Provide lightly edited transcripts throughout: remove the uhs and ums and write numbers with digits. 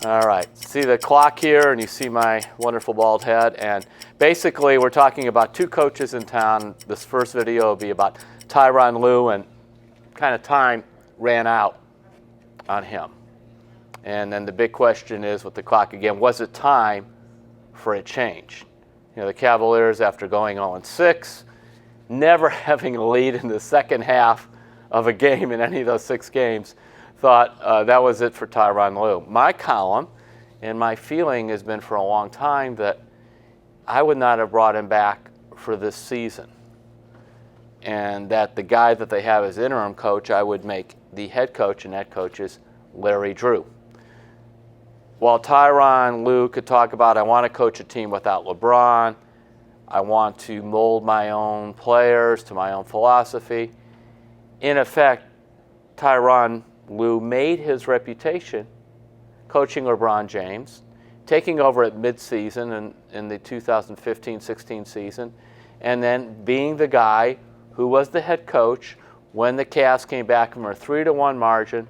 All right, see the clock here and you see my wonderful bald head, and basically we're talking about two coaches in town. This first video will be about Tyronn-Lue, and kind of time ran out on him. And then the big question is with the clock again, was it time for a change? You know, the Cavaliers, after going 0-6, never having a lead in the second half of a game in any of those 6 games, thought that was it for Tyronn-Lue. My column and my feeling has been for a long time that I would not have brought him back for this season, and that the guy that they have as interim coach, I would make the head coach, and that coach is Larry Drew. While Tyronn-Lue could talk about, I want to coach a team without LeBron, I want to mold my own players to my own philosophy, in effect, Tyronn-Lue made his reputation coaching LeBron-James, taking over at midseason in the 2015-16 season, and then being the guy who was the head coach when the Cavs came back from a 3-1 margin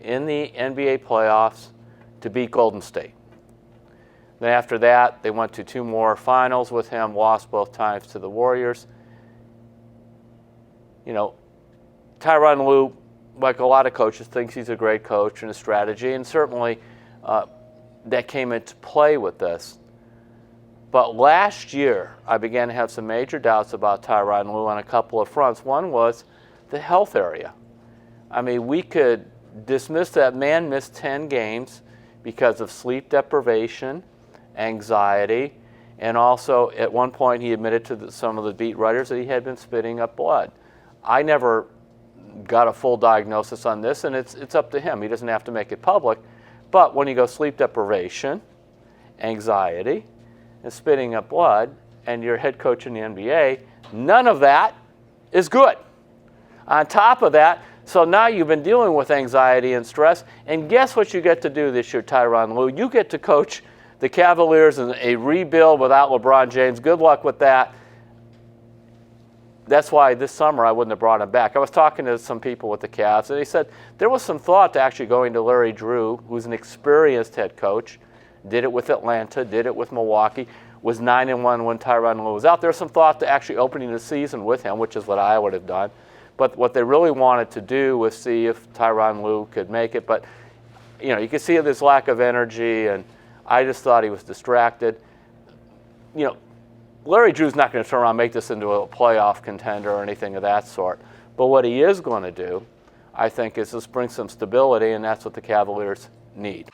in the NBA playoffs to beat Golden State. Then after that, they went to 2 more finals with him, lost both times to the Warriors. You know, Tyronn-Lue, like a lot of coaches, thinks he's a great coach and a strategy, and certainly that came into play with this. But last year, I began to have some major doubts about Tyronn-Lue on a couple of fronts. One was the health area. I mean, we could dismiss that man missed 10 games because of sleep deprivation, anxiety, and also at one point he admitted to some of the beat writers that he had been spitting up blood. I never got a full diagnosis on this, and it's up to him. He doesn't have to make it public. But when you go sleep deprivation, anxiety, and spitting up blood, and you're head coach in the NBA, none of that is good. On top of that, so now you've been dealing with anxiety and stress, and guess what you get to do this year, Tyronn-Lue? You get to coach the Cavaliers in a rebuild without LeBron-James. Good luck with that. That's why this summer I wouldn't have brought him back. I was talking to some people with the Cavs, and they said there was some thought to actually going to Larry Drew, who's an experienced head coach, did it with Atlanta, did it with Milwaukee, was 9-1 when Tyronn-Lue was out. There was some thought to actually opening the season with him, which is what I would have done. But what they really wanted to do was see if Tyronn-Lue could make it. But, you know, you can see this lack of energy, and I just thought he was distracted. You know, Larry Drew's not going to turn around and make this into a playoff contender or anything of that sort. But what he is going to do, I think, is just bring some stability, and that's what the Cavaliers need.